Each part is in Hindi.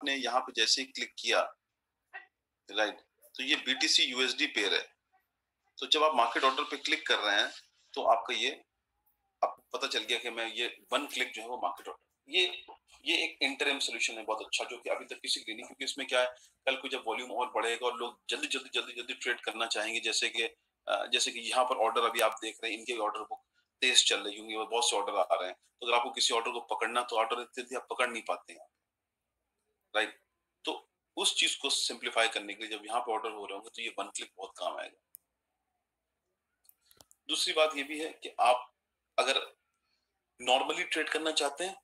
आपने यहाँ पे जैसे ही क्लिक किया, राइट, तो ये BTC USD पेयर है। तो जब आप मार्केट ऑर्डर पे क्लिक कर रहे हैं तो आपका ये आपको पता चल गया कि मैं ये वन क्लिक जो है वो मार्केट ऑर्डर, ये एक इंटरिम सोल्यूशन है बहुत अच्छा, जो कि अभी तक किसी के लिए नहीं, क्योंकि इसमें क्या है, कल को जब वॉल्यूम और बढ़ेगा और लोग जल्दी ट्रेड करना चाहेंगे, जैसे कि यहाँ पर ऑर्डर अभी आप देख रहे हैं, इनके ऑर्डर बुक तेज चल रही होंगी, बहुत से ऑर्डर आ रहे हैं, तो अगर आपको किसी ऑर्डर को पकड़ना, तो ऑर्डर इतने आप पकड़ नहीं पाते हैं, राइट। तो उस चीज को सिंप्लीफाई करने के लिए जब यहाँ पे ऑर्डर हो रहे होंगे तो ये वन क्लिक बहुत काम आएगा। दूसरी बात ये भी है कि आप अगर नॉर्मली ट्रेड करना चाहते हैं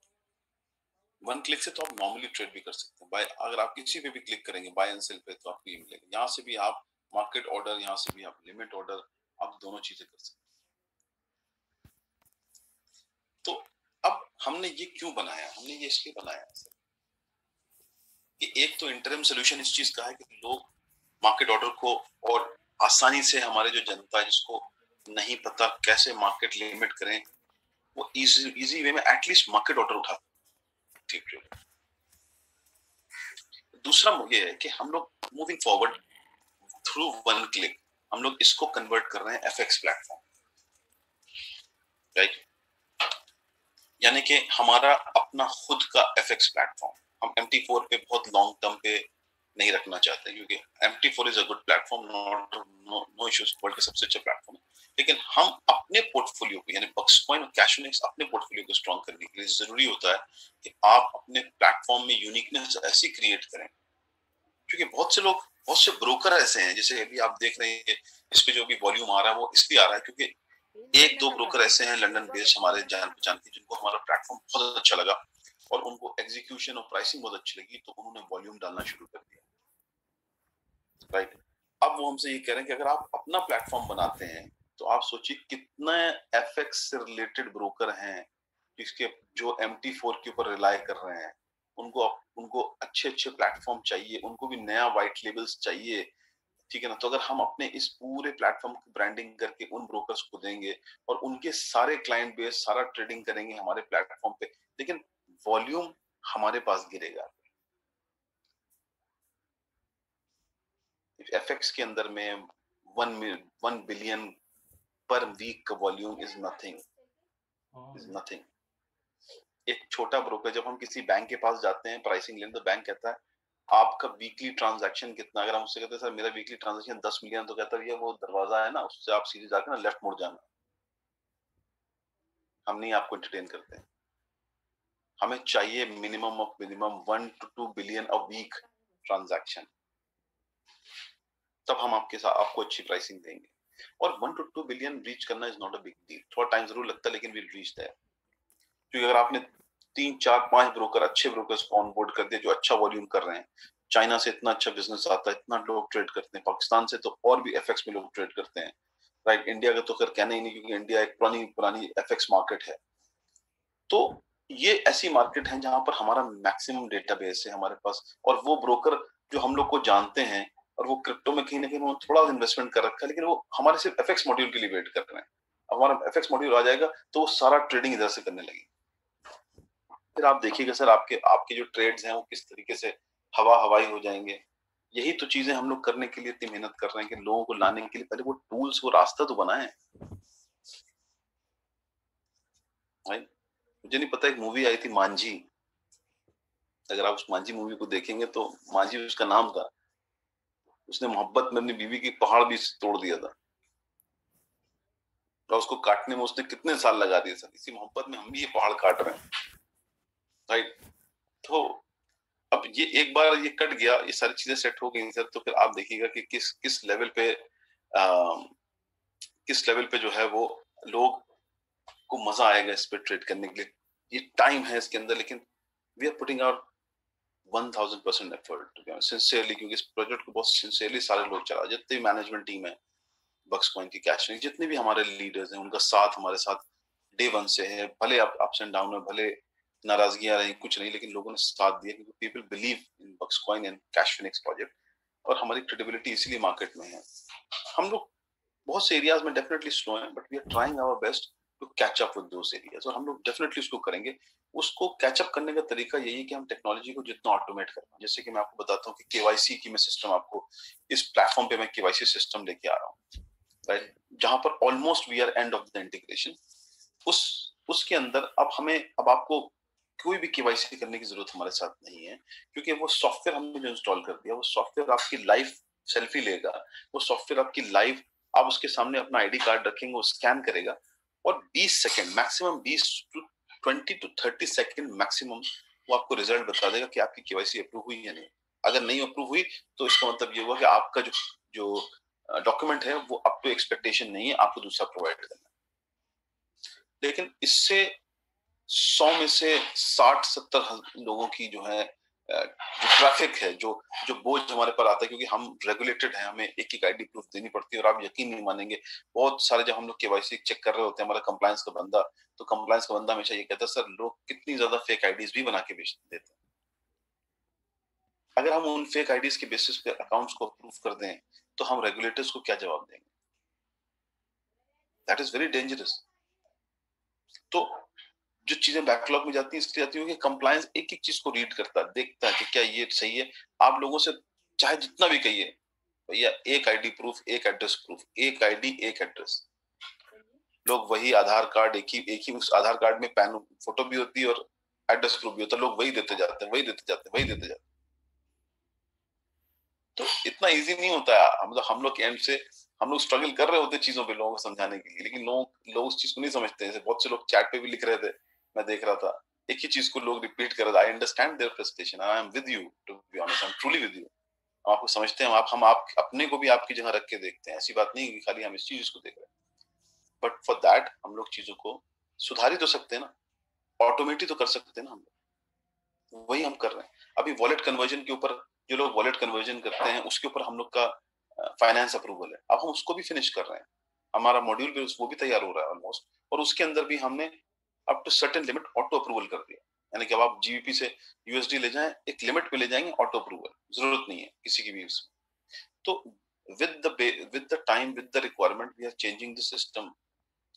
वन क्लिक से, तो आप नॉर्मली ट्रेड भी कर सकते हैं। बाय अगर आप किसी पे भी क्लिक करेंगे बाय एंड सेल पे, तो आपको ये मिलेगा, यहाँ से भी आप मार्केट ऑर्डर, यहाँ से भी आप लिमिट ऑर्डर, आप दोनों चीजें कर सकते हैं। तो अब हमने ये क्यों बनाया, हमने ये इसलिए बनाया कि एक तो इंटरिम सोल्यूशन इस चीज का है कि लोग मार्केट ऑर्डर को और आसानी से, हमारे जो जनता है जिसको नहीं पता कैसे मार्केट लिमिट करें, वो इजी वे में एटलीस्ट मार्केट ऑर्डर उठा। ठीक। दूसरा ये है कि हम लोग moving forward through one click, हम लोग इसको कन्वर्ट कर रहे हैं एफएक्स प्लेटफॉर्म, राइट। यानी कि हमारा अपना खुद का एफएक्स प्लेटफॉर्म, हम MT4 पे बहुत लॉन्ग टर्म पे नहीं रखना चाहते, क्योंकि MT4 is a good platform, no issues, world का सबसे अच्छा प्लेटफॉर्म है, लेकिन हम अपने पोर्टफोलियो को, यानी बक्सकॉइन और कैशफिनिक्स, अपने पोर्टफोलियो को स्ट्रॉन्ग करने के लिए जरूरी होता है कि आप अपने प्लेटफॉर्म में यूनिकनेस ऐसी क्रिएट करें, क्योंकि बहुत से ब्रोकर ऐसे हैं, जैसे अभी आप देख रहे हैं इस पे जो भी वॉल्यूम आ रहा है वो इसलिए आ रहा है क्योंकि एक दो ब्रोकर ऐसे हैं लंदन बेस्ड हमारे जान पहचान के, जिनको हमारा प्लेटफॉर्म बहुत अच्छा लगा और उनको एग्जीक्यूशन और प्राइसिंग बहुत अच्छी लगी, तो उन्होंने वॉल्यूम डालना शुरू कर दिया, राइट। अब वो हमसे ये कह रहे हैं कि अगर आप अपना प्लेटफॉर्म बनाते हैं तो आप सोचिए कितने एफएक्स से रिलेटेड ब्रोकर हैं जिसके जो MT4 के ऊपर रिलाई कर रहे हैं, उनको अच्छे अच्छे प्लेटफॉर्म चाहिए, उनको भी नया व्हाइट लेबल्स चाहिए, ठीक है ना। तो अगर हम अपने इस पूरे प्लेटफॉर्म की ब्रांडिंग करके उन ब्रोकर्स को देंगे और उनके सारे क्लाइंट बेस सारा ट्रेडिंग करेंगे हमारे प्लेटफॉर्म पे, लेकिन वॉल्यूम हमारे पास गिरेगा। एफएक्स के अंदर में 1 बिलियन पर वीक का वॉल्यूम इज नथिंग। एक छोटा ब्रोकर, जब हम किसी बैंक के पास जाते हैं प्राइसिंग लेने, तो बैंक कहता है आपका वीकली ट्रांजैक्शन कितना, अगर हम उससे कहते हैं सर मेरा वीकली ट्रांजैक्शन 10 मिलियन, तो कहता है ये वो दरवाजा है ना, उससे आप सीधे जाकर ना लेफ्ट मुड़ जाना, हम नहीं आपको एंटरटेन करते हैं, हमें चाहिए minimum 1 to 2 billion a week transaction, तब हम आपको अच्छी प्राइसिंग देंगे। और 1 to 2 बिलियन रीच करना is not a big deal, थोड़ा टाइम जरूर लगता है लेकिन विल रीच देयर, क्योंकि अगर आपने 3 4 5 ब्रोकर, अच्छे ब्रोकर्स को ऑनबोर्ड कर दिए जो अच्छा वॉल्यूम कर रहे हैं, चाइना से इतना अच्छा बिजनेस आता है, इतना लोग ट्रेड करते हैं, पाकिस्तान से तो और भी एफएक्स में लोग ट्रेड करते हैं, राइट। इंडिया का तो खैर कहना ही नहीं, क्योंकि इंडिया एक पुरानी एफएक्स मार्केट है। तो ये ऐसी मार्केट है जहां पर हमारा मैक्सिमम डेटाबेस है हमारे पास, और वो ब्रोकर जो हम लोग को जानते हैं और वो क्रिप्टो में कहीं ना कहीं थोड़ा इन्वेस्टमेंट कर रखा है, लेकिन वो हमारे सिर्फ एफएक्स मॉड्यूल के लिए वेट कर रहे हैं। हमारा एफएक्स मॉड्यूल आ जाएगा तो वो सारा ट्रेडिंग इधर से करने लगेगी, फिर आप देखिएगा सर आपके आपके जो ट्रेड्स हैं वो किस तरीके से हवाई हो जाएंगे। यही तो चीजें हम लोग करने के लिए इतनी मेहनत कर रहे हैं कि लोगों को लाने के लिए पहले वो टूल्स, वो रास्ता तो बनाए। मुझे नहीं पता, एक मूवी आई थी मांझी, अगर आप उस मांझी मूवी को देखेंगे तो मांझी उसका नाम था, उसने मोहब्बत में अपनी बीवी की पहाड़ भी तोड़ दिया था, और उसको काटने में उसने कितने साल लगा दिए सर, इसी मोहब्बत में हम भी ये पहाड़ काट रहे हैं, राइट। तो अब ये एक बार ये कट गया, ये सारी चीजें सेट हो गई सर, तो फिर आप देखिएगा कि किस लेवल पे जो है वो लोग को मजा आएगा इस पे ट्रेड करने के लिए। ये टाइम है इसके अंदर, लेकिन we are putting out 1000% effort sincerely, क्योंकि इस प्रोजेक्ट को बहुत सिंसियरली सारे लोग चला, जितनी मैनेजमेंट टीम है बक्सकॉइन की, कैशफिनिक्स, जितने भी हमारे लीडर्स हैं, उनका साथ हमारे साथ डे वन से है, भले अप्स एंड डाउन में, भले नाराजगियां रही, कुछ नहीं, लेकिन लोगों ने साथ दिया, क्योंकि people believe in Buxcoin and Cashphenix project, और हमारी क्रेडिबिलिटी इसीलिए मार्केट में है। हम लोग बहुत से एरियाज में डेफिनेटली स्लो हैं, but we are trying our best to catch up with those areas, और हम लोग डेफिनेटली उसको करेंगे। उसको कैच अप करने का तरीका यही है कि हम टेक्नोलॉजी को जितना ऑटोमेट कर पाएं। जैसे कि मैं आपको बताता हूँ कि केवाईसी की मैं सिस्टम आपको इस प्लेटफॉर्म पे मैं केवाईसी सिस्टम लेके आ रहा हूँ, राइट, जहां पर almost we are end of the integration. उस उसके अंदर अब आपको कोई भी केवाईसी करने की जरूरत हमारे साथ नहीं है, क्योंकि वो सॉफ्टवेयर हमने जो इंस्टॉल कर दिया, वो सॉफ्टवेयर आपकी लाइव सेल्फी लेगा, वो सॉफ्टवेयर आपकी लाइव, आप उसके सामने अपना आईडी कार्ड रखेंगे, वो स्कैन करेगा, और 20 second maximum, 20 to 30 second maximum, वो आपको रिजल्ट बता देगा कि आपकी केवाईसी अप्रूव हुई या नहीं। अगर नहीं अप्रूव हुई तो इसका मतलब ये हुआ कि आपका जो जो डॉक्यूमेंट है वो अप टू एक्सपेक्टेशन नहीं है, आपको दूसरा प्रोवाइड करना है। लेकिन इससे 100 में से 60-70 लोगों की जो है जो ट्रैफिक है, जो जो बोझ हमारे पर आता है, क्योंकि हम रेगुलेटेड हैं, हमें एक एक आईडी प्रूफ देनी पड़ती है। और आप यकीन नहीं मानेंगे, बहुत सारे जब हम लोग केवाईसी चेक कर रहे होते हैं, हमारा कंप्लायंस का बंदा, तो कंप्लायंस का बंदा हमेशा ये कहता है, सर लोग कितनी ज्यादा फेक आईडीज भी बना के बेच देते हैं। अगर हम उन फेक आईडीज के बेसिस पे अकाउंट्स को अप्रूव कर दें, तो हम रेगुलेटर्स को क्या जवाब देंगे? That is very dangerous. तो जो चीजें बैकलॉग में जाती है, इसलिए जाती है कि कंप्लायंस एक एक चीज को रीड करता है, देखता है कि क्या ये सही है। आप लोगों से चाहे जितना भी कहिए, भैया एक आईडी प्रूफ, एक एड्रेस प्रूफ, एक आईडी एक एड्रेस, लोग वही आधार कार्ड, एक ही उस आधार कार्ड में पैन फोटो भी होती है और एड्रेस प्रूफ भी होता है, लोग वही देते जाते हैं, वही देते जाते हैं, वही देते जाते हैं। तो इतना इजी नहीं होता है। हम लोग एंड से हम लोग स्ट्रगल कर रहे होते चीजों पे लोगों को समझाने के लिए, लेकिन लोग उस चीज को नहीं समझते। जैसे बहुत से लोग चैट पे भी लिख रहे थे, मैं देख रहा था, एक ही चीज को लोग रिपीट कर रहे थे, I understand their frustration, I am with you, to be honest, I am truly with you. हम आपको समझते हैं, आप अपने को भी आपकी जगह रख के देखते हैं। ऐसी बात नहीं कि खाली हम इस चीज को देख रहे हैं, बट फॉर दैट हम लोग चीजों को सुधार ही तो सकते हैं ना, ऑटोमेट ही तो कर सकते हैं ना हम लोग। वही हम कर रहे हैं। अभी वॉलेट कन्वर्जन के ऊपर, जो लोग वॉलेट कन्वर्जन करते हैं, उसके ऊपर हम लोग का फाइनेंस अप्रूवल है, अब हम उसको भी फिनिश कर रहे हैं। हमारा मॉड्यूल भी वो भी तैयार हो रहा है ऑलमोस्ट, और उसके अंदर भी हमने up to certain limit auto approval कर दिया। यानी कि अब आप जीबीपी से यूएसडी ले जाएं, एक लिमिट पे ले जाएंगे, ऑटो अप्रूवल जरूरत नहीं है किसी की भी उसमें। तो with the time, with the requirement, we are changing the system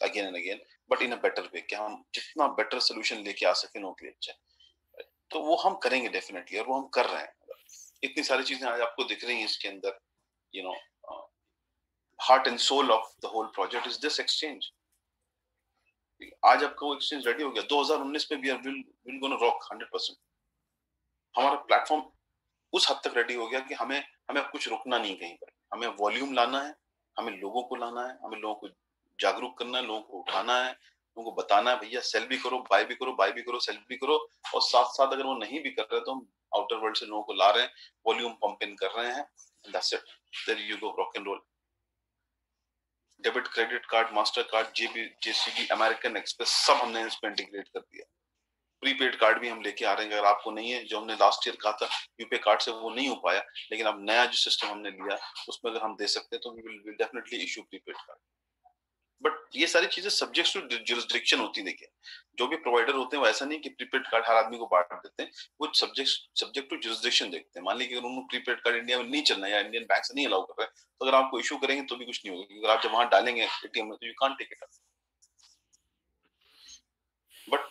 again and again, but in a better way, कि हम जितना बेटर सोल्यूशन लेके आ सके लोगों के लिए अच्छा है। तो वो हम करेंगे डेफिनेटली, और वो हम कर रहे हैं। इतनी सारी चीजें आज आपको दिख रही हैं इसके अंदर, you know, heart and soul of the whole project is this exchange. आज आपका वो एक्सचेंज रेडी हो गया, 2019 में we are will gonna rock 100%। हमारा प्लेटफॉर्म उस हद तक रेडी हो गया कि हमें हमें कुछ रुकना नहीं कहीं पर। हमें वॉल्यूम लाना है, हमें लोगों को लाना है, हमें लोगों को जागरूक करना है, लोगों को उठाना है, लोगों को बताना है, भैया सेल भी करो, बाय भी करो, बाय भी करो, सेल भी करो। और साथ साथ अगर वो नहीं भी कर रहे तो हम आउटर वर्ल्ड से लोगों को ला रहे हैं, वॉल्यूम पंप इन कर रहे हैं। That's it, there you go, rock and roll. Debit, credit card, master card, JCB, American Express, सब हमने इसमें इंटीग्रेट कर दिया। प्रीपेड कार्ड भी हम लेके आ रहे हैं, अगर आपको नहीं है, जो हमने लास्ट ईयर कहा था यूपे कार्ड से, वो नहीं हो पाया, लेकिन अब नया जो सिस्टम हमने लिया उसमें अगर हम दे सकते हैं तो we will definitely issue prepaid card. But ये सारी चीजें सब्जेक्ट टू जुरिस्डिक्शन होती है। देखिए, जो भी प्रोवाइडर होते हैं वो ऐसा नहीं कि प्रीपेड कार्ड हर आदमी को बांट देते हैं, वो सब्जेक्ट टू जुरिस्डिक्शन देखते हैं। मान लीजिए अगर उन्होंने प्रीपेड कार्ड इंडिया में नहीं चलना है या इंडियन बैंक से नहीं अलाउ कर रहे हैं, तो अगर आपको इशू करेंगे तो भी कुछ नहीं होगा, क्योंकि अगर आप जब वहां डालेंगे एटीएम में तो you can't take it up. But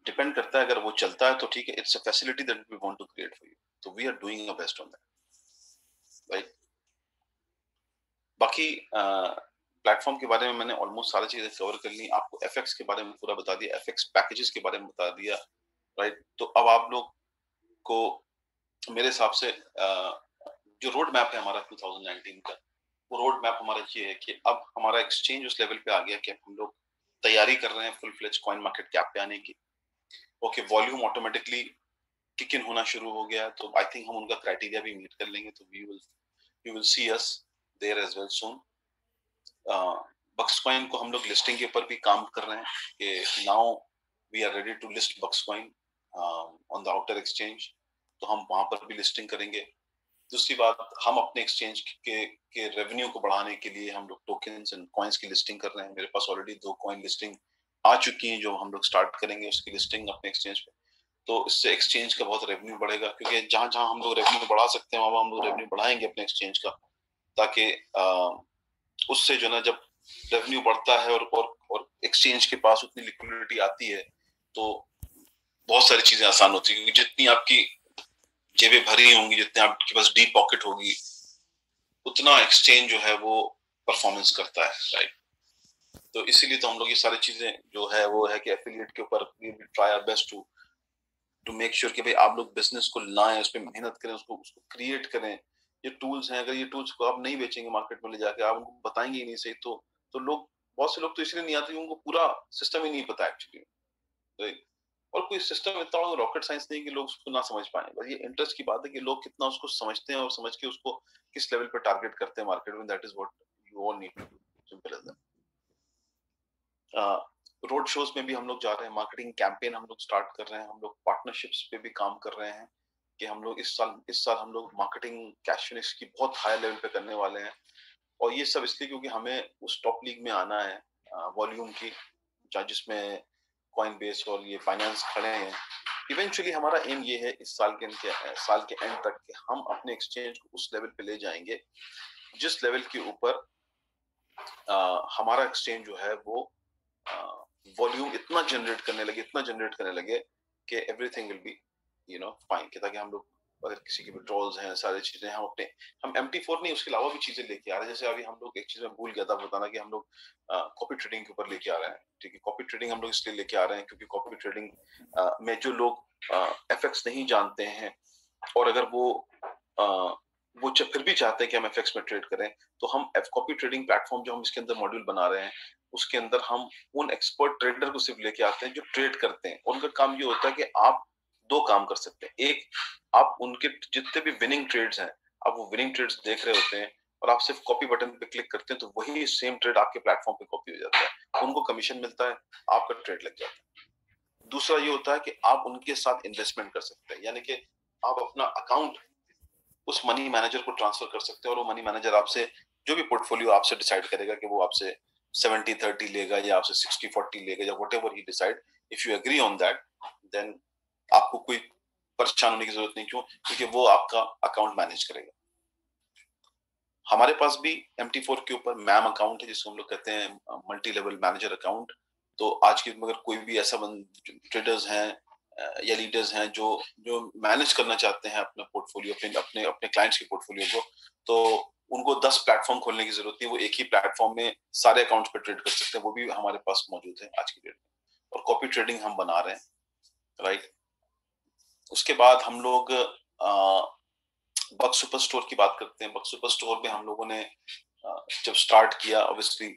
depend करता है, अगर वो चलता है तो ठीक है, it's a facility that we want to create for you, तो we are doing our best on that, right. बाकी प्लेटफॉर्म के बारे में मैंने ऑलमोस्ट सारी चीजें कवर कर ली। आपको एफएक्स के बारे में पूरा बता दिया, एफएक्स पैकेजेस के बारे में बता दिया, राइट। तो अब आप लोग को मेरे हिसाब से जो रोड मैप है हमारा 2019 का, वो रोड मैप हमारा ये है कि अब हमारा एक्सचेंज उस लेवल पे आ गया कि हम लोग तैयारी कर रहे हैं full fledge coin market cap पे आने की। Okay, volume automatically kick in होना शुरू हो गया, तो आई थिंक हम उनका क्राइटेरिया भी मीट कर लेंगे, तो you will see us there as well soon. Bucks coin को हम लोग लिस्टिंग के ऊपर भी काम कर रहे हैं कि now we are ready to list bucks coin on the outer exchange, तो हम वहां पर भी लिस्टिंग करेंगे। दूसरी बात, हम अपने एक्सचेंज के रेवेन्यू को बढ़ाने के लिए हम लोग टोकन्स एंड कॉइन्स की लिस्टिंग कर रहे हैं। मेरे पास ऑलरेडी 2 कॉइन लिस्टिंग आ चुकी हैं, जो हम लोग स्टार्ट करेंगे उसकी लिस्टिंग अपने एक्सचेंज पे। तो इससे एक्सचेंज का बहुत रेवेन्यू बढ़ेगा, क्योंकि जहां जहां हम लोग रेवेन्यू बढ़ा सकते हैं वहां हम लोग रेवेन्यू बढ़ाएंगे अपने एक्सचेंज का, ताकि उससे जो ना, जब रेवेन्यू बढ़ता है और एक्सचेंज के पास उतनी लिक्विडिटी आती है तो बहुत सारी चीजें आसान होती है, क्योंकि जितनी आपकी जेबें भरी होंगी, जितने आपके पास डीप पॉकेट होगी, उतना एक्सचेंज जो है वो परफॉर्मेंस करता है, राइट। तो इसीलिए तो हम लोग ये सारी चीजें जो है वो है कि एफिलिएट के ऊपर we will try our best to make sure कि भाई आप लोग बिजनेस को लाएं, उस पर मेहनत करें, उसको उसको क्रिएट करें। ये टूल्स हैं, अगर ये टूल्स को आप नहीं बेचेंगे मार्केट में ले जाके, आप उनको बताएंगे ही नहीं सही, तो लोग, बहुत से लोग तो इसलिए नहीं आते, उनको पूरा सिस्टम ही नहीं पता एक्चुअली, राइट। और कोई सिस्टम इतना रॉकेट साइंस नहीं कि लोग उसको ना समझ पाए, बस ये इंटरेस्ट की बात है कि लोग कितना उसको समझते हैं और समझ के उसको किस लेवल पे टारगेट करते हैं मार्केट में। That is what you all need to do, simple as that. Road shows में भी हम लोग जा रहे हैं, मार्केटिंग कैंपेन हम लोग स्टार्ट कर रहे हैं, हम लोग पार्टनरशिप्स पे भी काम कर रहे हैं कि हम लोग इस साल हम लोग मार्केटिंग कैश फिनिश की बहुत हाई लेवल पे करने वाले हैं। और ये सब इसलिए क्योंकि हमें उस टॉप लीग में आना है वॉल्यूम की, जिसमें कॉइन बेस और ये फाइनेंस खड़े हैं। इवेंचुअली हमारा एम ये है इस साल के एंड तक कि हम अपने एक्सचेंज को उस लेवल पे ले जाएंगे जिस लेवल के ऊपर हमारा एक्सचेंज जो है वो वॉल्यूम इतना जनरेट करने लगे कि एवरीथिंग विल बी फाइन, कि ताकि हम लोग अगर किसी के विड्रॉल्स हैं, सारी चीजें हम MT4 नहीं, उसके अलावा भी चीजें लेके आ रहे हैं। जैसे अभी हम लोग एक चीज में भूल गया था बताना कि हम लोग कॉपी ट्रेडिंग के ऊपर लेके आ रहे हैं। ठीक है, कॉपी ट्रेडिंग हम लोग इसलिए लेके आ रहे हैं क्योंकि कॉपी ट्रेडिंग में जो लोग एफएक्स नहीं जानते हैं, और अगर वो जब फिर भी चाहते हैं कि हम एफएक्स में ट्रेड करें, तो हम कॉपी ट्रेडिंग प्लेटफॉर्म जो हम इसके अंदर मॉड्यूल बना रहे हैं, उसके अंदर हम उन एक्सपर्ट ट्रेडर को सिर्फ लेके आते हैं जो ट्रेड करते हैं। उनका काम ये होता है कि आप दो काम कर सकते हैं। एक, आप उनके जितने भी विनिंग ट्रेड्स हैं, आप वो विनिंग ट्रेड्स देख रहे होते हैं और आप सिर्फ कॉपी बटन पे क्लिक करते हैं तो वही सेम ट्रेड आपके प्लेटफॉर्म पे कॉपी हो जाता है, उनको कमीशन मिलता है, आपका ट्रेड लग जाता है। दूसरा ये होता है कि आप उनके साथ इन्वेस्टमेंट कर सकते हैं, यानी कि आप अपना अकाउंट उस मनी मैनेजर को ट्रांसफर कर सकते हैं और वो मनी मैनेजर आपसे जो भी पोर्टफोलियो आपसे डिसाइड करेगा कि वो आपसे 70-30 लेगा या आपसे 60-40 लेगा या whatever he decide, if you agree on that, then आपको कोई परेशान होने की जरूरत नहीं। क्यों? क्योंकि वो आपका अकाउंट मैनेज करेगा। हमारे पास भी MT4 के ऊपर मैम अकाउंट है, जिसको हम लोग कहते हैं मल्टी लेवल मैनेजर अकाउंट। तो आज की मगर कोई भी ऐसा ट्रेडर्स हैं या लीडर्स हैं जो जो मैनेज करना चाहते हैं अपना पोर्टफोलियो, अपने अपने क्लाइंट्स के पोर्टफोलियो को, तो उनको 10 प्लेटफॉर्म खोलने की जरूरत नहीं, वो एक ही प्लेटफॉर्म में सारे अकाउंट्स पे ट्रेड कर सकते हैं। वो भी हमारे पास मौजूद है आज की डेट में, और कॉपी ट्रेडिंग हम बना रहे हैं, राइट। उसके बाद हम लोग बग सुपर स्टोर की बात करते हैं। बग सुपर स्टोर में हम लोगों ने जब स्टार्ट किया, ऑब्वियसली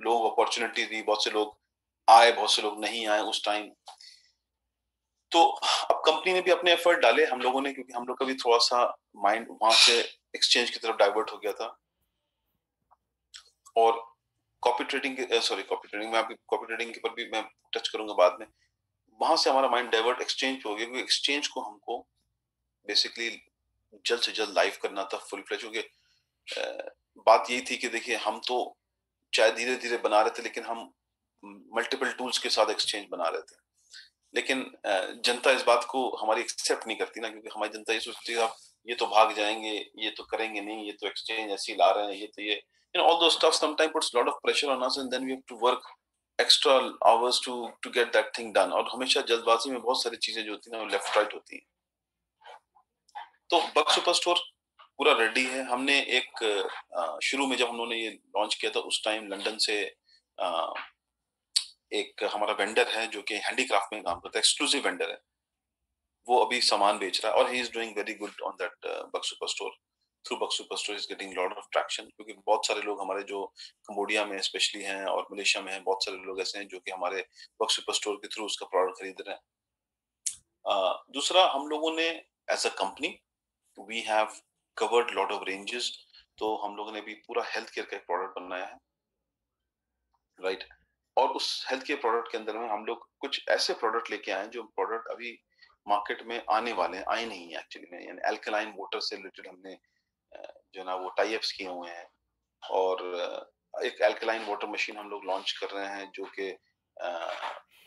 लोग अपॉर्चुनिटी दी, बहुत से लोग आए, बहुत से लोग नहीं आए उस टाइम। तो अब कंपनी ने भी अपने एफर्ट डाले, हम लोगों ने, क्योंकि हम लोग का भी थोड़ा सा माइंड वहां से एक्सचेंज की तरफ डाइवर्ट हो गया था। और कॉपी ट्रेडिंग में आपकी कॉपी ट्रेडिंग के ऊपर भी मैं टच करूंगा बाद में। वहां से हमारा माइंड डाइवर्ट एक्सचेंज पे हो गया, क्योंकि एक्सचेंज को हमको बेसिकली जल्द से जल्द लाइव करना था, फुल फ्लेज। क्योंकि बात यही थी कि देखिए, हम तो चाहे धीरे धीरे बना रहे थे, लेकिन हम मल्टीपल टूल्स के साथ एक्सचेंज बना रहे थे। लेकिन जनता इस बात को हमारी एक्सेप्ट नहीं करती ना, क्योंकि हमारी जनता ये सोचती है ये तो भाग जाएंगे, ये तो करेंगे नहीं, ये तो एक्सचेंज ऐसे ही ला रहे हैं, ये तो ये all those stuff sometimes puts a lot of pressure on us, and then we have to work extra hours to get that thing done। और हमेशा जल्दबाजी में बहुत सारी चीजें जो होती है ना, वो लेफ्ट राइट होती हैं। तो बग सुपर स्टोर पूरा रेडी है। हमने एक शुरू में जब हम लोगों ने ये लॉन्च किया था, उस टाइम लंदन से एक हमारा वेंडर है जो कि हैंडीक्राफ्ट में काम करता है, एक्सक्लूसिव वेंडर है। वो अभी सामान बेच रहा है और he is doing very good on that bug super store. Through bug super store is getting lot of traction, क्योंकि बहुत सारे लोग हमारे जो कंबोडिया में स्पेशली हैं और मलेशिया में हैं, बहुत सारे लोग ऐसे हैं जो कि हमारे बग सुपर स्टोर के थ्रू उसका प्रोडक्ट खरीद रहे हैं। दूसरा, हम लोगों ने as a company we have covered lot of ranges. तो हम लोगों ने भी पूरा हेल्थ केयर का एक प्रोडक्ट बनाया है, राइट। और उस हेल्थ केयर प्रोडक्ट के अंदर में हम लोग कुछ ऐसे प्रोडक्ट लेके आए हैं जो प्रोडक्ट अभी मार्केट में आने वाले हैं, आए नहीं है एक्चुअली में। यानी अल्कलाइन वाटर से रिलेटेड हमने जो ना वो टाई अप्स किए हुए हैं। और एक अल्कलाइन वाटर मशीन हम लोग लॉन्च कर रहे हैं जो कि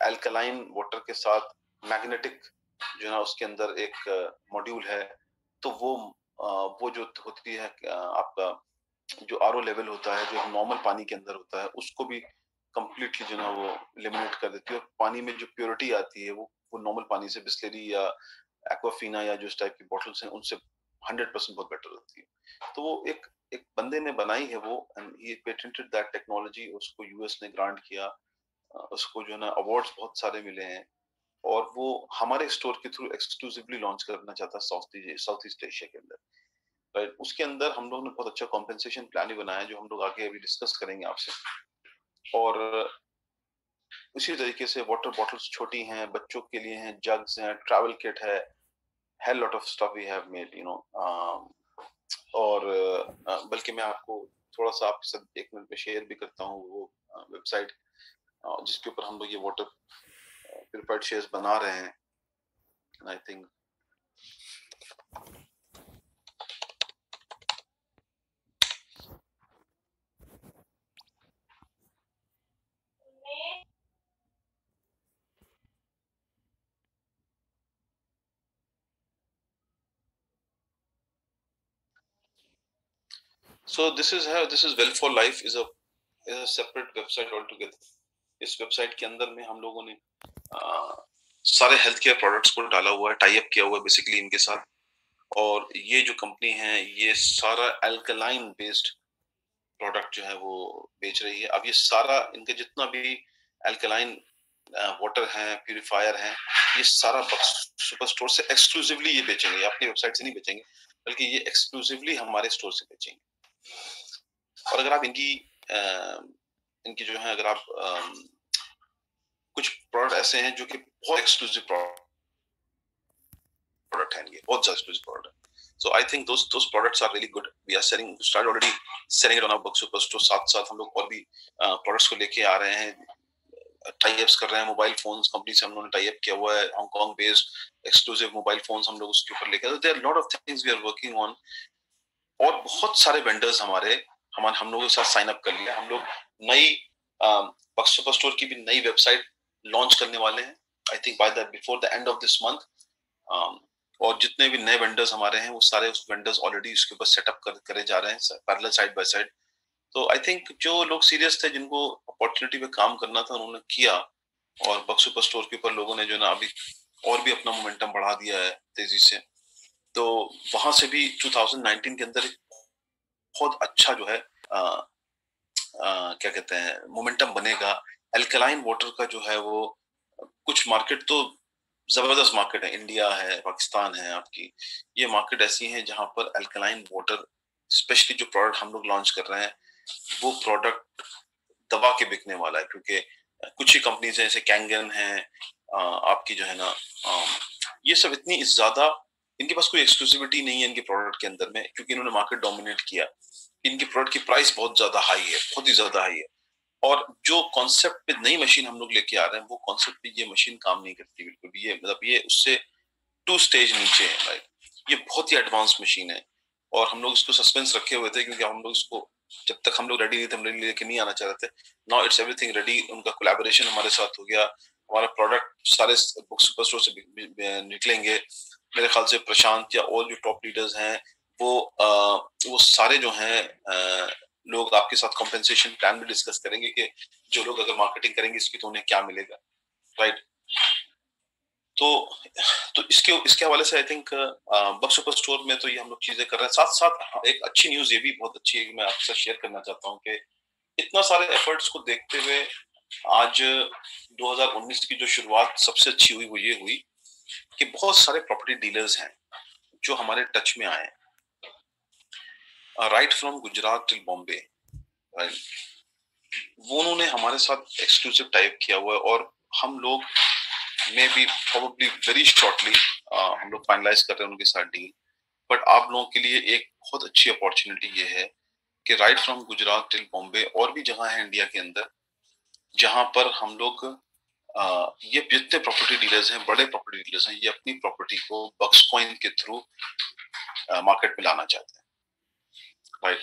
अल्कलाइन वाटर के साथ मैग्नेटिक जो ना उसके अंदर एक मॉड्यूल है। तो वो जो होती है आपका जो आरओ लेवल होता है, जो नॉर्मल पानी के अंदर होता है, उसको भी कंप्लीटली जो ना वो एलिमिनेट कर देती है, और पानी में जो प्योरिटी आती है वो नॉर्मल पानी से, बिस्लरी या एक्वाफिना या जो इस टाइप की बॉटल्स हैं उनसे 100% बहुत बेटर होती है। तो वो एक एक बंदे ने बनाई है वो, and he patented that technology, उसको यूएस ने ग्रांट किया, उसको जो है ना अवार्ड्स बहुत सारे मिले हैं, और वो हमारे स्टोर के थ्रू एक्सक्लूसिवली लॉन्च करना चाहता है साउथ ईस्ट एशिया के अंदर। राइट, उसके अंदर हम लोग ने बहुत अच्छा कॉम्पेंसेशन प्लान भी बनाया है, जो हम लोग आगे अभी डिस्कस करेंगे आपसे। और उसी तरीके से वाटर बॉटल्स छोटी हैं, बच्चों के लिए हैं, जग्स हैं, ट्रैवल किट है, hell lot of stuff we have made, you know. और बल्कि मैं आपको थोड़ा सा आपके साथ 1 मिनट में शेयर भी करता हूँ वो वेबसाइट, जिसके ऊपर हम लोग ये वाटर प्यूरिफाइड शेयर्स बना रहे हैं। I think so this is well for life is a separate website altogether। इस वेबसाइट के अंदर में हम लोगों ने सारे हेल्थ केयर प्रोडक्ट्स को डाला हुआ है, टाई अप किया हुआ है बेसिकली इनके साथ। और ये जो कंपनी है ये सारा अल्कलाइन बेस्ड प्रोडक्ट जो है वो बेच रही है। अब ये सारा इनका जितना भी अल्कलाइन वाटर है, प्यूरिफायर है, ये सारा बक्स सुपर स्टोर से एक्सक्लूसिवली ये बेचेंगे, अपनी वेबसाइट से नहीं बेचेंगे, बल्कि ये एक्सक्लूसिवली हमारे स्टोर से बेचेंगे। और अगर आप इनकी जो है, अगर आप कुछ प्रोडक्ट ऐसे हैं जो कि बहुत एक्सक्लूसिव प्रोडक्ट हैं, ये बहुत ज्यादा एक्सक्लूसिव प्रोडक्ट है। So I think those products are really good. We started already selling it on our Buck Superstore। साथ हम लोग और भी प्रोडक्ट्स को लेके आ रहे हैं, टाई अप्स कर रहे हैं। मोबाइल फोन्स कंपनी से हम लोगों ने टाई अप किया हुआ है, Hong Kong based exclusive mobile phones हम लोग उसके ऊपर लेके, there are lot of things we are working on. और बहुत सारे वेंडर्स हम लोगों के साथ साइन अप कर लिया। हम लोग नई बक सुपर स्टोर की भी नई वेबसाइट लॉन्च करने वाले हैं, I think before the end of this month. और जितने भी नए वेंडर्स हमारे हैं वो सारे उस वेंडर्स ऑलरेडी इसके ऊपर सेटअप करे जा रहे हैं पैरेलल साइड बाय साइड। तो आई थिंक जो लोग सीरियस थे, जिनको अपॉर्चुनिटी पे काम करना था, उन्होंने किया। और बक सुपर स्टोर के ऊपर लोगों ने जो ना अभी और भी अपना मोमेंटम बढ़ा दिया है तेजी से। तो वहां से भी 2019 के अंदर एक बहुत अच्छा जो है क्या कहते हैं मोमेंटम बनेगा। अल्कलाइन वाटर का जो है वो कुछ मार्केट तो जबरदस्त मार्केट है, इंडिया है, पाकिस्तान है आपकी, ये मार्केट ऐसी है जहां पर अल्कलाइन वाटर, स्पेशली जो प्रोडक्ट हम लोग लॉन्च कर रहे हैं, वो प्रोडक्ट दबा के बिकने वाला है। क्योंकि कुछ ही कंपनीज है, जैसे कैंगन है आपकी जो है ना, ये सब इतनी ज्यादा, इनके पास कोई एक्सक्लूसिविटी नहीं है इनके प्रोडक्ट के अंदर में, क्योंकि इन्होंने मार्केट डोमिनेट किया। इनके प्रोडक्ट की प्राइस बहुत ज्यादा हाई है, बहुत ही ज्यादा हाई है। और जो कॉन्सेप्ट पे नई मशीन हम लोग लेके आ रहे हैं, वो कॉन्सेप्ट पे ये मशीन काम नहीं करती बिल्कुल भी। ये मतलब ये उससे 2 स्टेज नीचे है। राइट, ये बहुत ही एडवांस मशीन है। और हम लोग इसको सस्पेंस रखे हुए थे, क्योंकि हम लोग इसको जब तक हम लोग रेडी नहीं थे, हम लोग लेके नहीं आना चाह रहे थे। Now it's everything ready. उनका कोलैबोरेशन हमारे साथ हो गया, हमारा प्रोडक्ट सारे बुक सुपर स्टोर से निकलेंगे। मेरे ख्याल से प्रशांत या और जो टॉप लीडर्स हैं वो सारे जो हैं लोग आपके साथ कॉम्पेंसेशन प्लान भी डिस्कस करेंगे कि जो लोग अगर मार्केटिंग करेंगे इसकी तो उन्हें क्या मिलेगा। राइट, तो इसके इसके हवाले से I think buck super store में तो ये हम लोग चीजें कर रहे हैं। साथ साथ एक अच्छी न्यूज ये भी बहुत अच्छी है, मैं आपसे शेयर करना चाहता हूँ कि इतना सारे एफर्ट्स को देखते हुए आज 2019 की जो शुरुआत सबसे अच्छी हुई वो ये हुई कि बहुत सारे प्रॉपर्टी डीलर्स हैं जो हमारे टच में आए, right from Gujarat till Bombay. वो उन्होंने हमारे साथ एक्सक्लूसिव टाइप किया हुआ है, और हम लोग may be probably very shortly हम लोग फाइनलाइज कर रहे हैं उनके साथ डील। बट आप लोगों के लिए एक बहुत अच्छी अपॉर्चुनिटी ये है कि right from Gujarat till Bombay और भी जगह है इंडिया के अंदर जहां पर हम लोग ये जितने प्रॉपर्टी डीलर्स हैं, बड़े प्रॉपर्टी डीलर्स हैं, ये अपनी प्रॉपर्टी को बक्सकॉइन के थ्रू मार्केट में लाना चाहते हैं। राइट,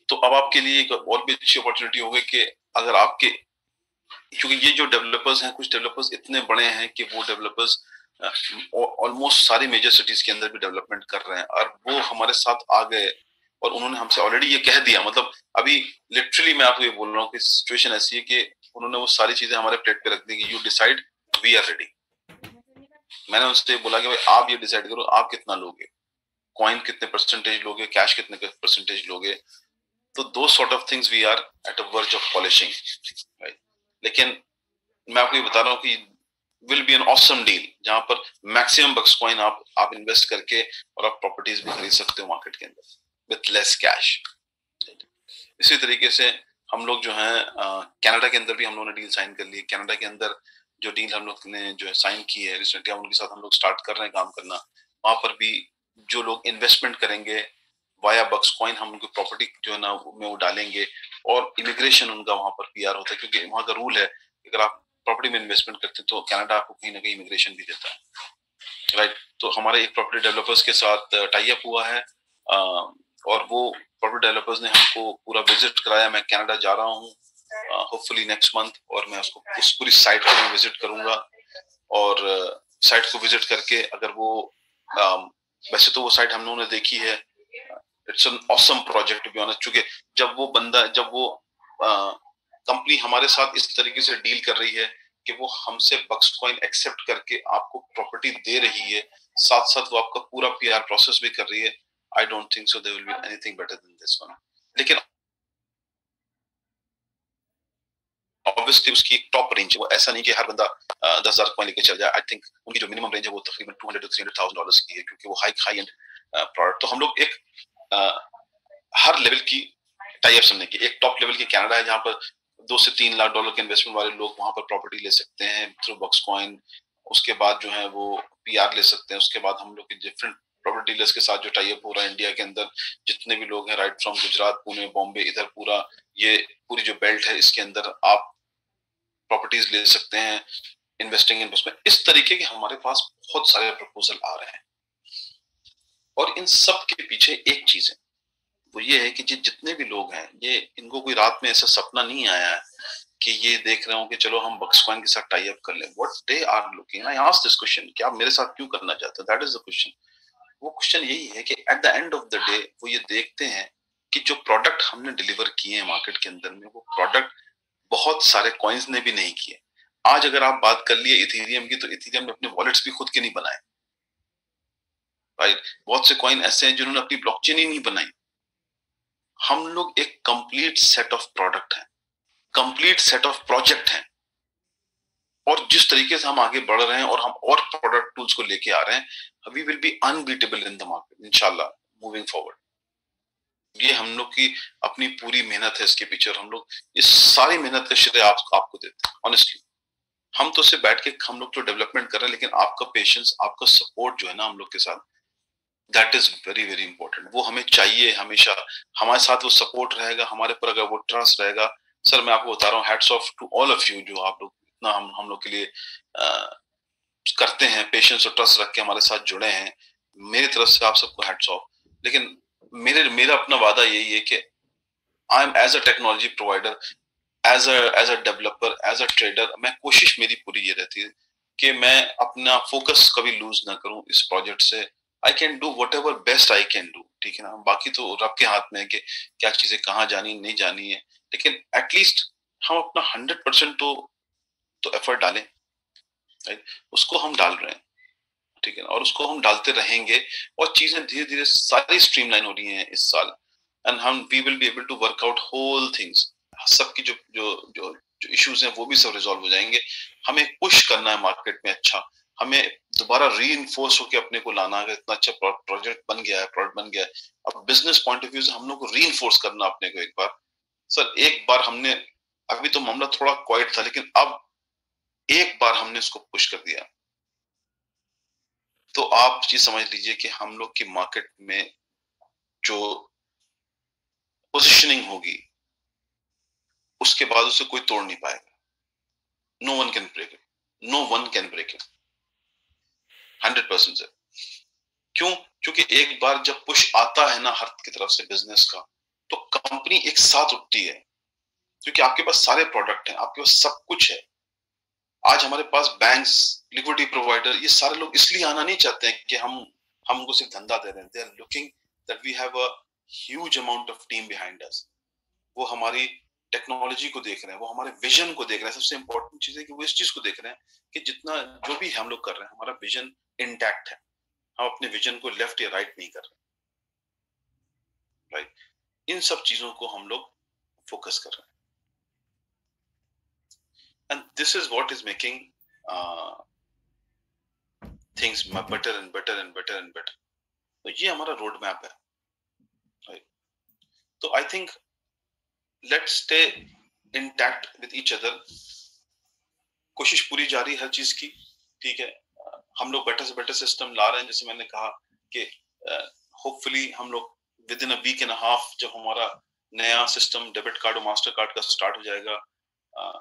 तो अब आपके लिए एक और भी अच्छी अपॉर्चुनिटी होगी कि अगर आपके, क्योंकि ये जो डेवलपर्स हैं, कुछ डेवलपर्स इतने बड़े हैं कि वो डेवलपर्स ऑलमोस्ट सारी मेजर सिटीज के अंदर भी डेवलपमेंट कर रहे हैं, और वो हमारे साथ आ गए और उन्होंने हमसे ऑलरेडी ये कह दिया, मतलब अभी लिटरली मैं आपको ये बोल रहा हूँ कि सिचुएशन ऐसी है कि उन्होंने वो सारी चीजें हमारे प्लेट पे रख दी कि you decide, we are ready. मैंने उनसे बोला कि भाई आप ये डिसाइड करो आप कितना लोगे, कॉइन कितने परसेंटेज लोगे, कैश कितने परसेंटेज लोगे। तो दो sort of things we are at a verge of polishing, right. लेकिन मैं आपको ये बता रहा हूँ कि will be an awesome deal जहां पर मैक्सिमम बक्स कॉइन आप इन्वेस्ट करके और आप प्रॉपर्टीज भी खरीद सकते हो मार्केट के अंदर विथ लेस कैश। इसी तरीके से हम लोग जो है कनाडा के अंदर भी हम लोगों ने डील साइन कर ली। कनाडा के अंदर जो डील हम लोग ने जो है साइन की है रिसेंटली, उनके साथ हम लोग स्टार्ट कर रहे हैं काम करना। वहां पर भी जो लोग इन्वेस्टमेंट करेंगे वाया बक्स कॉइन, हम उनको प्रॉपर्टी जो है ना में वो डालेंगे और इमिग्रेशन उनका वहां पर पीआर होता है, क्योंकि वहां का रूल है अगर आप प्रॉपर्टी में इन्वेस्टमेंट करते हैं तो कनाडा आपको कहीं ना कहीं इमिग्रेशन भी देता है, राइट। तो हमारे एक प्रॉपर्टी डेवलपर्स के साथ टाई अप हुआ है और वो प्रॉपर्टी डेवलपर्स ने हमको पूरा विजिट कराया। मैं कनाडा जा रहा हूँ होपफुली नेक्स्ट मंथ, और मैं उसको उस पूरी साइट को मैं विजिट करूंगा और साइट को विजिट करके अगर वो वैसे तो वो साइट हम लोगों ने देखी है, it's an awesome project to be honest. चूंकि जब वो कंपनी हमारे साथ इस तरीके से डील कर रही है कि वो हमसे बक्स कॉइन एक्सेप्ट करके आपको प्रॉपर्टी दे रही है, साथ साथ वो आपका पूरा पीआर प्रोसेस भी कर रही है, I don't think so there will be anything better than this one. लेकिन ऑब्वियसली उसकी एक टॉप रेंज है, वो ऐसा नहीं कि हर बंदा 10,000 कॉइन लेके चल जाए। आई थिंक उनकी जो मिनिमम रेंज है वो तकरीबन 200 to 300,000 डॉलर्स की है, क्योंकि वो हाई एंड प्रोडक्ट। तो हम लोग एक हर लेवल की टाई अप समझने की, एक टॉप लेवल की कनाडा है जहां पर 2 से 3 लाख डॉलर के इन्वेस्टमेंट वाले लोग वहां पर प्रॉपर्टी ले सकते हैं थ्रू बक्स कॉइन। उसके बाद जो है वो पीआर ले सकते हैं। उसके बाद हम लोग के डिफरेंट प्रॉपर्टी डीलर्स के साथ जो टाई अप हो रहा है इंडिया के अंदर, जितने भी लोग हैं राइट फ्रॉम गुजरात, पुणे, बॉम्बे, इधर पूरा ये पूरी जो बेल्ट है इसके अंदर आप प्रॉपर्टीज ले सकते हैं इन्वेस्टिंग इन्वेस्टमेंट। इस तरीके के हमारे पास बहुत सारे प्रपोजल आ रहे हैं और इन सब के पीछे एक चीज है, वो ये है कि जितने भी लोग हैं ये इनको कोई रात में ऐसा सपना नहीं आया है कि ये देख रहे हो कि चलो हम बक्स कॉइन के साथ टाई अप कर लें। What they are looking, I asked this question कि आप मेरे साथ क्यों करना चाहते हो, दैट इज द क्वेश्चन। वो क्वेश्चन यही है कि at the end of the day वो ये देखते हैं कि जो प्रोडक्ट हमने डिलीवर किए हैं मार्केट के अंदर में, वो प्रोडक्ट बहुत सारे कॉइन्स ने भी नहीं किए। आज अगर आप बात कर लिए इथेरियम की, तो इथेरियम ने अपने वॉलेट्स भी खुद के नहीं बनाए, राइट। बहुत से कॉइन ऐसे हैं जिन्होंने अपनी ब्लॉकचेन ही नहीं बनाई। हम लोग एक कंप्लीट सेट ऑफ प्रोडक्ट हैं, कंप्लीट सेट ऑफ प्रोजेक्ट हैं, और जिस तरीके से हम आगे बढ़ रहे हैं और हम और प्रोडक्ट टूल्स को लेके आ रहे हैं, we will be unbeatable in the market इंशाल्लाह मूविंग फॉरवर्ड। ये हम लोग की अपनी पूरी मेहनत है इसके पीछे, और हम लोग इस सारी मेहनत का श्रेय आपको देते हैं ऑनेस्टली। हम तो सिर्फ बैठ के हम लोग तो डेवलपमेंट कर रहे हैं, लेकिन आपका पेशेंस, आपका सपोर्ट जो है ना हम लोग के साथ, that is very very important. वो हमें चाहिए हमेशा, हमारे साथ वो सपोर्ट रहेगा, हमारे पर अगर वो ट्रस्ट रहेगा। सर मैं आपको बता रहा हूँ, hats off to all of you, जो आप लोग इतना हम लोग के लिए करते हैं, पेशेंस और ट्रस्ट रख के हमारे साथ जुड़े हैं। मेरी तरफ से आप सबको हैट्स ऑफ। लेकिन मेरा अपना वादा यही है कि I am as a technology provider, as a developer, as a trader, मैं कोशिश मेरी पूरी ये रहती है कि मैं अपना फोकस कभी लूज ना करूं इस प्रोजेक्ट से। I can do what ever best I can do, ठीक है ना। बाकी तो रब के हाथ में है कि क्या चीजें कहाँ जानी नहीं जानी है, लेकिन एटलीस्ट हम अपना 100% तो एफर्ट डालें, राइट। उसको हम डाल रहे हैं, ठीक है ना, और उसको हम डालते रहेंगे, और चीजें धीरे धीरे सारी स्ट्रीमलाइन हो रही हैं इस साल, एंड हम we will be able to work out whole things. सबकी जो जो जो जो इश्यूज हैं वो भी सब रिजॉल्व हो जाएंगे। हमें पुश करना है मार्केट में, अच्छा हमें दोबारा रीइंफोर्स होकर अपने को लाना है। इतना अच्छा प्रोजेक्ट बन गया है, प्रोडक्ट बन गया है, अब बिजनेस पॉइंट ऑफ व्यू से हम लोग को रीइंफोर्स करना अपने को एक बार। सर एक बार हमने, अभी तो मामला थोड़ा क्वाइट था, लेकिन अब एक बार हमने इसको पुश कर दिया, तो आप ये समझ लीजिए कि हम लोग की मार्केट में जो पोजीशनिंग होगी उसके बाद उसे कोई तोड़ नहीं पाएगा। No one can break it, no one can break it 100% से। क्यों? क्योंकि एक बार जब पुश आता है ना हर की तरफ से बिजनेस का, तो कंपनी एक साथ उठती है, क्योंकि आपके पास सारे प्रोडक्ट हैं, आपके पास सब कुछ है। आज हमारे पास बैंक्स, लिक्विडिटी प्रोवाइडर, ये सारे लोग इसलिए आना नहीं चाहते हैं कि हम उनको सिर्फ धंधा दे रहे हैं। They are looking that we have a huge amount of team behind us, वो हमारी टेक्नोलॉजी को देख रहे हैं, वो हमारे विजन को देख रहे हैं। सबसे इंपॉर्टेंट चीज है कि वो इस चीज को देख रहे हैं कि जितना जो भी हम लोग कर रहे हैं हमारा विजन इंटैक्ट है, हम अपने विजन को लेफ्ट या राइट नहीं कर रहे, राइट। इन सब चीजों को हम लोग फोकस कर रहे हैं, and this is what is making things better and better and better and better. तो ये हमारा रोड मैप है, राइट। तो I think let's stay intact with each other. कोशिश पूरी जारी हर चीज की, ठीक है। हम लोग बेटर से बेटर सिस्टम ला रहे हैं, जैसे मैंने कहा कि होपफुली हम लोग within a week and half जब हमारा नया सिस्टम डेबिट कार्ड और मास्टर कार्ड का स्टार्ट हो जाएगा,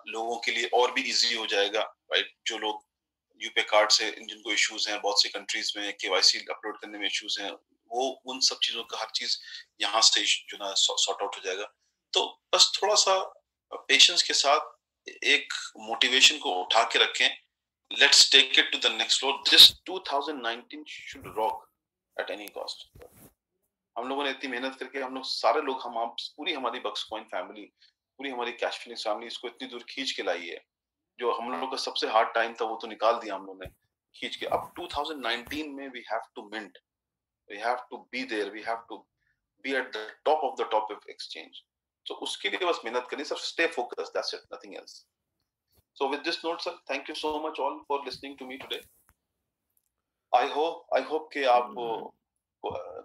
लोगों के लिए और भी इजी हो जाएगा, राइट। जो लोग यूपे कार्ड से जिनको इश्यूज हैं, बहुत सी कंट्रीज में केवाईसी अपलोड करने में इश्यूज हैं, वो उन सब चीजों का हर चीज यहाँ से जो ना सॉर्ट आउट हो जाएगा। तो बस थोड़ा सा पेशेंस के साथ एक मोटिवेशन को उठा के रखें। Let's take it to the next floor. This 2019 should rock at any cost. हम लोगों ने इतनी मेहनत करके, हम लोग सारे लोग, हम आप पूरी हमारी बक्स कॉइन फैमिली, पूरी हमारी कैश फिनिक्स फैमिली इसको इतनी दूर खींच के लाई है। जो हम लोगों का सबसे हार्ड टाइम था वो तो निकाल दिया हम लोगों ने खींच के। अब 2019 में we have to mint, we have to be there, we have to be at the top of the top of exchange. तो उसके लिए बस मेहनत करनी, सिर्फ stay focused, that's it, nothing else. So with this note, sir, thank you so much all for listening to me today. I hope कि आप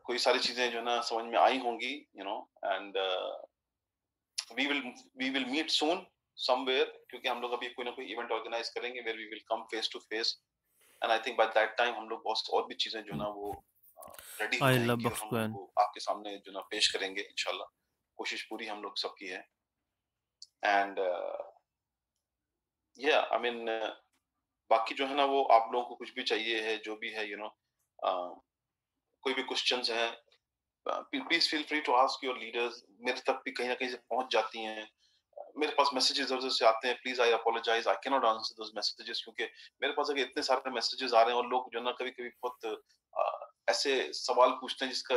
कोई सारी चीजें जो ना समझ में आई होंगी, you know, and we will meet soon somewhere, क्योंकि हम लोग अभी कोई ना कोई इवेंट ऑर्गेनाइज करेंगे where we will come face to face, and I think by that time हम लोग बहुत और भी चीजें जो ना वो रेडी हो जाएंगी और हम उनको आपके सामने जो ना पेश करेंगे इंशाल्लाह। कोशिश पूरी हम लोग सबकी है, and yeah, I mean बाकी जो है ना वो आप लोगों को कुछ भी चाहिए है, जो भी है, you know, कोई भी क्वेश्चंस हैं, please feel free to ask your leaders. मेरे तक भी कहीं ना कहीं से पहुंच जाती हैं, मेरे पास मैसेजेस इधर से आते हैं। Please I apologise, I can not answer those messages, क्योंकि मेरे पास अगर इतने सारे मैसेजेस आ रहे हैं और लोग जो ना कभी कभी बहुत ऐसे सवाल पूछते हैं जिसका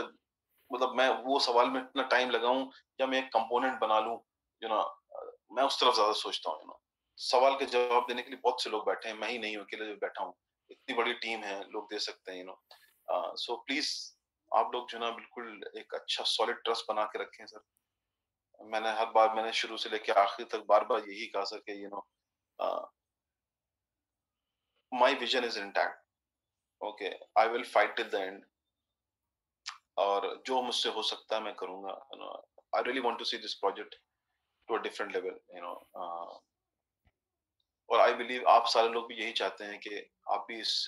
मतलब मैं वो सवाल में इतना टाइम लगाऊं या मैं एक कंपोनेंट बना लूं, यू नो, मैं उस तरफ ज्यादा सोचता हूँ। यू नो, सवाल के जवाब देने के लिए बहुत से लोग बैठे हैं, मैं ही नहीं हूँ अकेले जो बैठा हूँ, इतनी बड़ी टीम है, लोग दे सकते हैं, यू नो। सो प्लीज आप लोग जो ना बिल्कुल एक अच्छा सॉलिड ट्रस्ट बना के रखें सर। मैंने हर बार, मैंने शुरू से लेकर आखिर तक बार बार यही कहा सर कि you know my vision is intact, okay, I will fight till the end, और जो मुझसे हो सकता है मैं करूंगा। You know, I really want to see this project to a different level, you know. और आई बिलीव आप सारे लोग भी यही चाहते हैं कि आप भी इस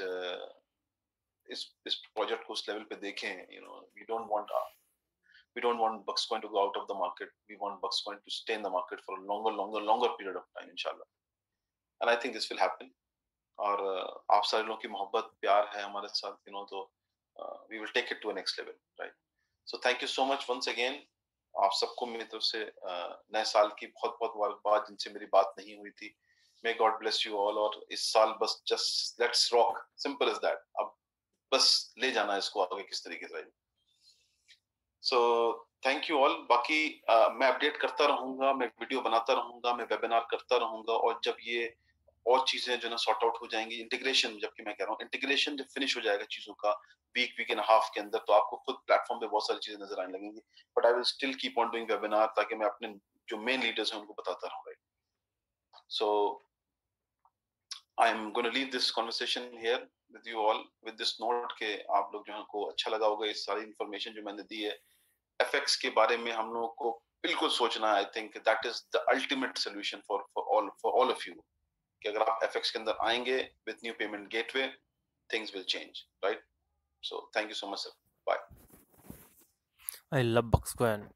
प्रोजेक्ट को उस लेवल पे देखें। You know, we don't want Buckscoin to go out of the market. We want Buckscoin to stay in the market for a longer period of time, inshallah. And I think this will happen. और आप सारे लोगों की मोहब्बत प्यार है हमारे साथ, you know, तो we will take it to a next level, right? So thank you so much once again. आप सबको मेरी तरफ से नए साल की बहुत बहुत मुबारकबाद जिनसे मेरी बात नहीं हुई थी। May God bless you all, और इस साल बस just let's rock, simple as that. अब बस ले जाना है इसको आगे किस तरीके से। सो थैंक यू ऑल। बाकी मैं अपडेट करता रहूंगा, मैं वीडियो बनाता रहूंगा, मैं वेबिनार करता रहूंगा, और जब ये और चीजें जो ना सॉर्ट आउट हो जाएंगी, इंटीग्रेशन, जबकि मैं कह रहा हूँ इंटीग्रेशन जब फिनिश हो जाएगा चीजों का वीक एंड हाफ के अंदर, तो आपको खुद प्लेटफॉर्म पे बहुत सारी चीजें नजर आने लगेंगी। But I will still keep on doing webinar, ताकि मैं अपने जो मेन लीडर्स हैं उनको बताता रहूंगा। So I am gonna leave this conversation here with you all with this note के आप लोग जो को अच्छा लगा होगा इस सारी इंफॉर्मेशन जो मैंने दी है। एफएक्स के बारे में हम लोगों को बिल्कुल सोचना है। I think that is the ultimate solution for all of you, कि अगर आप एफएक्स के अंदर आएंगे with new payment gateway, things will change, right? So thank you so much sir, bye. I love Buckscoin.